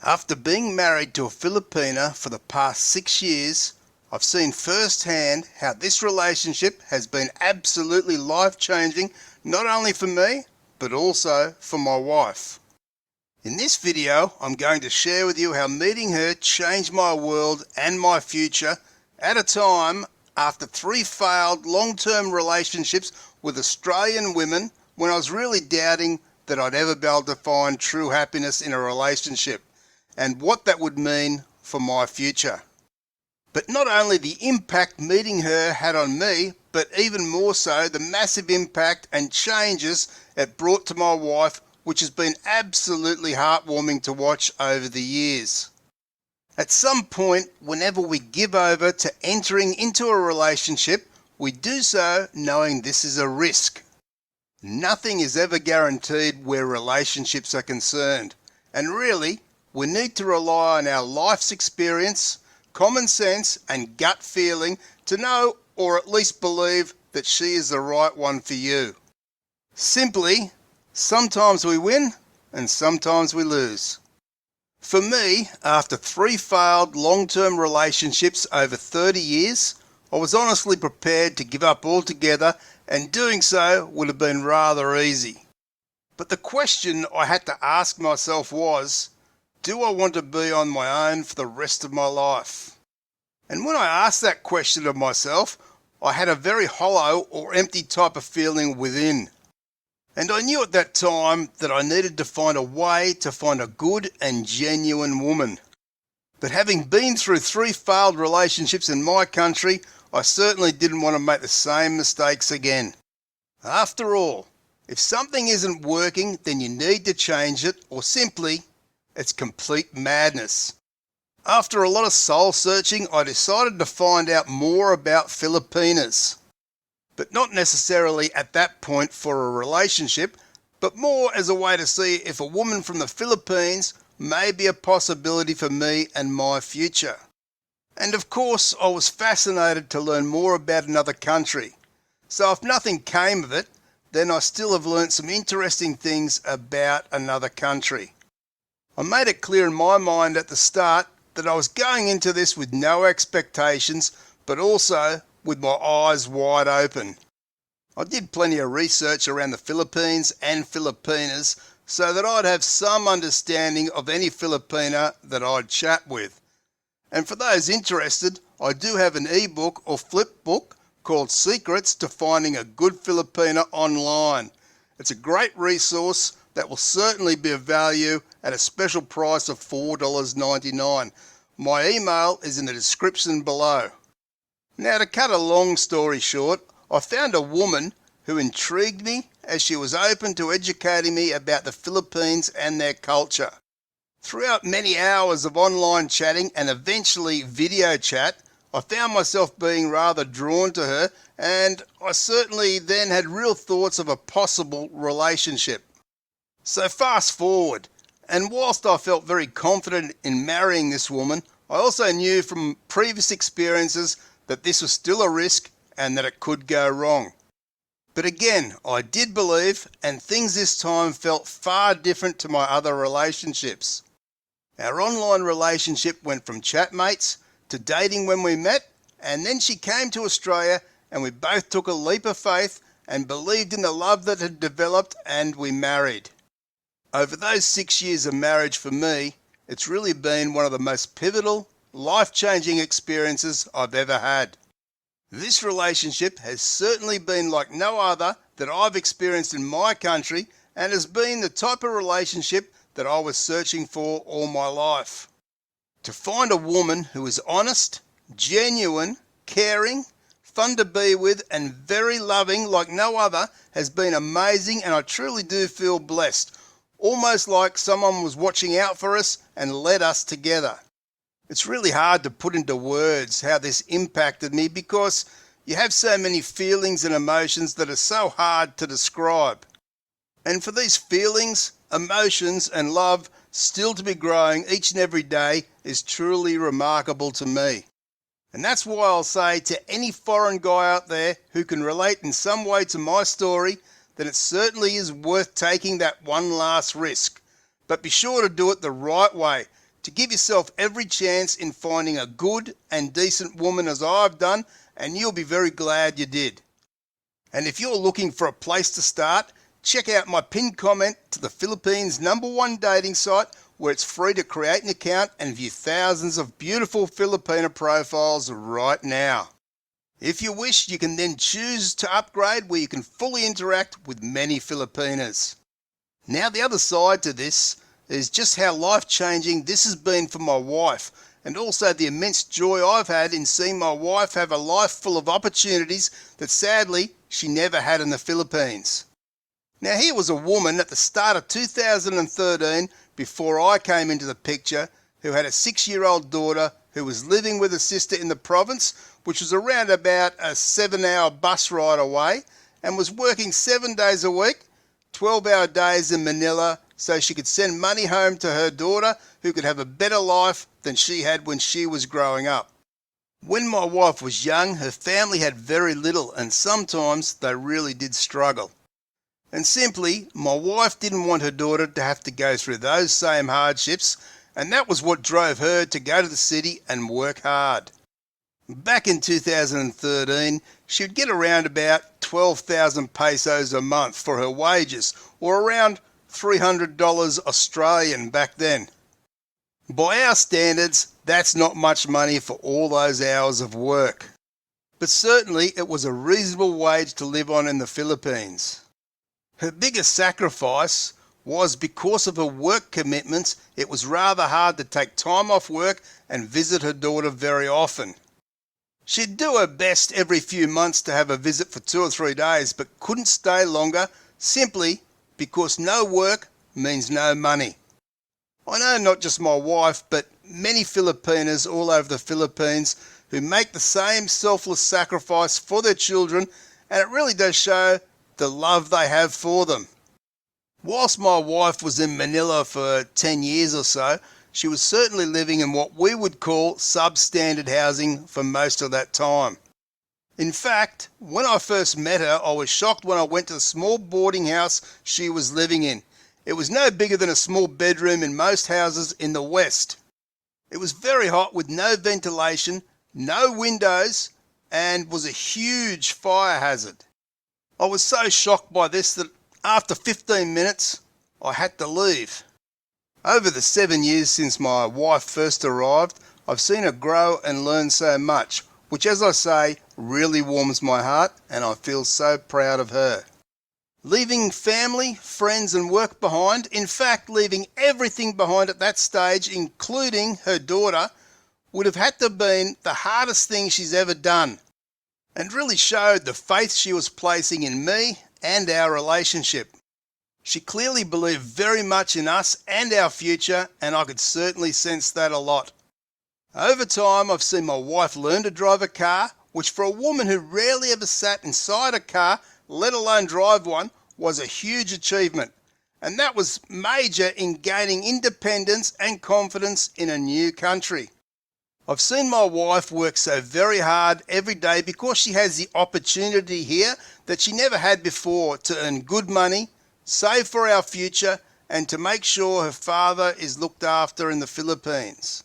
After being married to a Filipina for the past 6 years, I've seen firsthand how this relationship has been absolutely life-changing, not only for me, but also for my wife. In this video, I'm going to share with you how meeting her changed my world and my future at a time after 3 failed long-term relationships with Australian women when I was really doubting that I'd ever be able to find true happiness in a relationship and what that would mean for my future. But not only the impact meeting her had on me, but even more so the massive impact and changes it brought to my wife, which has been absolutely heartwarming to watch over the years. At some point, whenever we give over to entering into a relationship, we do so knowing this is a risk. Nothing is ever guaranteed where relationships are concerned, and really, we need to rely on our life's experience, common sense and gut feeling to know or at least believe that she is the right one for you. Simply, sometimes we win and sometimes we lose. For me, after 3 failed long-term relationships over 30 years, I was honestly prepared to give up altogether, and doing so would have been rather easy. But the question I had to ask myself was, do I want to be on my own for the rest of my life? And when I asked that question of myself, I had a very hollow or empty type of feeling within. And I knew at that time that I needed to find a way to find a good and genuine woman. But having been through 3 failed relationships in my country, I certainly didn't want to make the same mistakes again. After all, if something isn't working, then you need to change it, or simply, it's complete madness. After a lot of soul searching, I decided to find out more about Filipinas. But not necessarily at that point for a relationship, but more as a way to see if a woman from the Philippines may be a possibility for me and my future. And of course, I was fascinated to learn more about another country. So if nothing came of it, then I still have learnt some interesting things about another country. I made it clear in my mind at the start that I was going into this with no expectations, but also with my eyes wide open. I did plenty of research around the Philippines and Filipinas so that I'd have some understanding of any Filipina that I'd chat with. And for those interested, I do have an ebook or flip book called Secrets to Finding a Good Filipina online. It's a great resource that will certainly be of value at a special price of $4.99. My email is in the description below. Now, to cut a long story short, I found a woman who intrigued me as she was open to educating me about the Philippines and their culture. Throughout many hours of online chatting and eventually video chat, I found myself being rather drawn to her, and I certainly then had real thoughts of a possible relationship. So fast forward, and whilst I felt very confident in marrying this woman, I also knew from previous experiences that this was still a risk and that it could go wrong. But again, I did believe, and things this time felt far different to my other relationships. Our online relationship went from chatmates to dating when we met, and then she came to Australia and we both took a leap of faith and believed in the love that had developed, and we married. Over those 6 years of marriage for me, it's really been one of the most pivotal, life-changing experiences I've ever had. This relationship has certainly been like no other that I've experienced in my country, and has been the type of relationship that I was searching for all my life. To find a woman who is honest, genuine, caring, fun to be with and very loving like no other has been amazing, and I truly do feel blessed. Almost like someone was watching out for us and led us together. It's really hard to put into words how this impacted me, because you have so many feelings and emotions that are so hard to describe. And for these feelings, emotions and love still to be growing each and every day is truly remarkable to me. And that's why I'll say to any foreign guy out there who can relate in some way to my story, that it certainly is worth taking that one last risk. But be sure to do it the right way. to give yourself every chance in finding a good and decent woman as I've done, and you'll be very glad you did. And if you're looking for a place to start, check out my pinned comment to the Philippines' #1 dating site, where it's free to create an account and view thousands of beautiful Filipina profiles right now. If you wish, you can then choose to upgrade where you can fully interact with many Filipinas. Now the other side to this is just how life-changing this has been for my wife, and also the immense joy I've had in seeing my wife have a life full of opportunities that sadly she never had in the Philippines. Now here was a woman at the start of 2013, before I came into the picture, who had a 6-year-old daughter who was living with a sister in the province, which was around about a 7-hour bus ride away, and was working 7 days a week, 12-hour days in Manila, so she could send money home to her daughter, who could have a better life than she had when she was growing up. When my wife was young, her family had very little, and sometimes they really did struggle. And simply, my wife didn't want her daughter to have to go through those same hardships, and that was what drove her to go to the city and work hard. Back in 2013, she would get around about 12,000 pesos a month for her wages, or around $300 Australian back then. By our standards, that's not much money for all those hours of work. But certainly it was a reasonable wage to live on in the Philippines. Her biggest sacrifice was because of her work commitments. It was rather hard to take time off work and visit her daughter very often. She'd do her best every few months to have a visit for 2 or 3 days, but couldn't stay longer, simply because no work means no money. I know not just my wife, but many Filipinas all over the Philippines who make the same selfless sacrifice for their children, and it really does show the love they have for them. Whilst my wife was in Manila for 10 years or so, she was certainly living in what we would call substandard housing for most of that time. In fact, when I first met her, I was shocked when I went to the small boarding house she was living in. It was no bigger than a small bedroom in most houses in the West. It was very hot with no ventilation, no windows, and was a huge fire hazard. I was so shocked by this that after 15 minutes, I had to leave. Over the 7 years since my wife first arrived, I've seen her grow and learn so much, which, as I say, really warms my heart, and I feel so proud of her. Leaving family, friends and work behind, in fact leaving everything behind at that stage, including her daughter, would have had to have been the hardest thing she's ever done, and really showed the faith she was placing in me and our relationship. She clearly believed very much in us and our future, and I could certainly sense that a lot. Over time, I've seen my wife learn to drive a car, which for a woman who rarely ever sat inside a car, let alone drive one, was a huge achievement. And that was major in gaining independence and confidence in a new country. I've seen my wife work so very hard every day because she has the opportunity here that she never had before to earn good money, save for our future, and to make sure her father is looked after in the Philippines.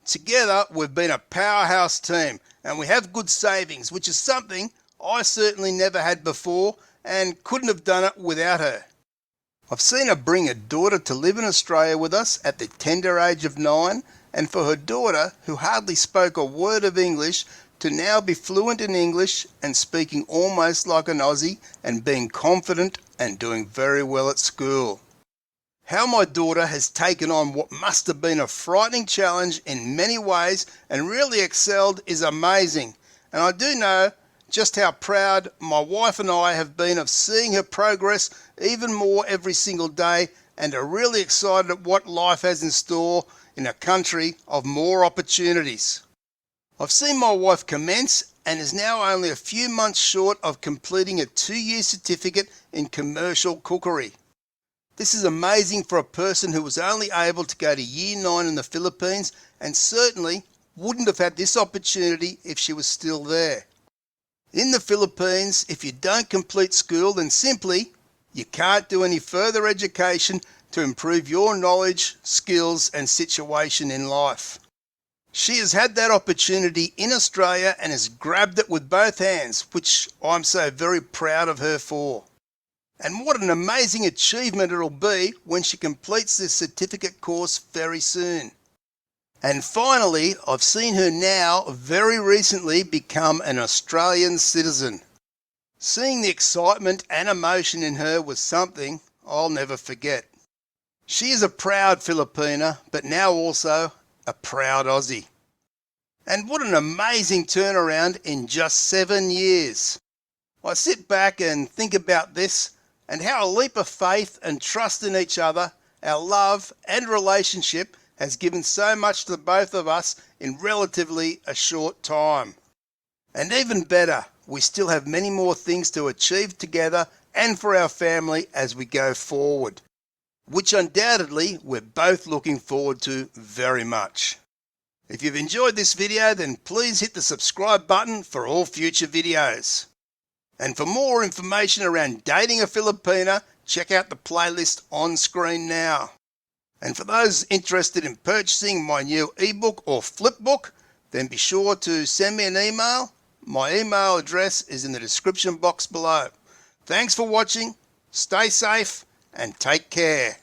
Together, we've been a powerhouse team, and we have good savings, which is something I certainly never had before and couldn't have done it without her. I've seen her bring her daughter to live in Australia with us at the tender age of 9, and for her daughter, who hardly spoke a word of English, to now be fluent in English and speaking almost like an Aussie and being confident and doing very well at school. How my daughter has taken on what must have been a frightening challenge in many ways and really excelled is amazing, and I do know just how proud my wife and I have been of seeing her progress even more every single day, and are really excited at what life has in store in a country of more opportunities. I've seen my wife commence and is now only a few months short of completing a 2-year certificate in commercial cookery. This is amazing for a person who was only able to go to Year 9 in the Philippines, and certainly wouldn't have had this opportunity if she was still there. In the Philippines, if you don't complete school, then simply you can't do any further education to improve your knowledge, skills and situation in life. She has had that opportunity in Australia and has grabbed it with both hands, which I'm so very proud of her for. And what an amazing achievement it'll be when she completes this certificate course very soon. And finally, I've seen her now very recently become an Australian citizen. Seeing the excitement and emotion in her was something I'll never forget. She is a proud Filipina, but now also a proud Aussie. And what an amazing turnaround in just 7 years. I sit back and think about this and how a leap of faith and trust in each other, our love and relationship has given so much to both of us in relatively a short time. And even better, we still have many more things to achieve together and for our family as we go forward, which undoubtedly we're both looking forward to very much. If you've enjoyed this video, then please hit the subscribe button for all future videos. And for more information around dating a Filipina, check out the playlist on screen now. And for those interested in purchasing my new ebook or flipbook, then be sure to send me an email. My email address is in the description box below. Thanks for watching, stay safe and take care.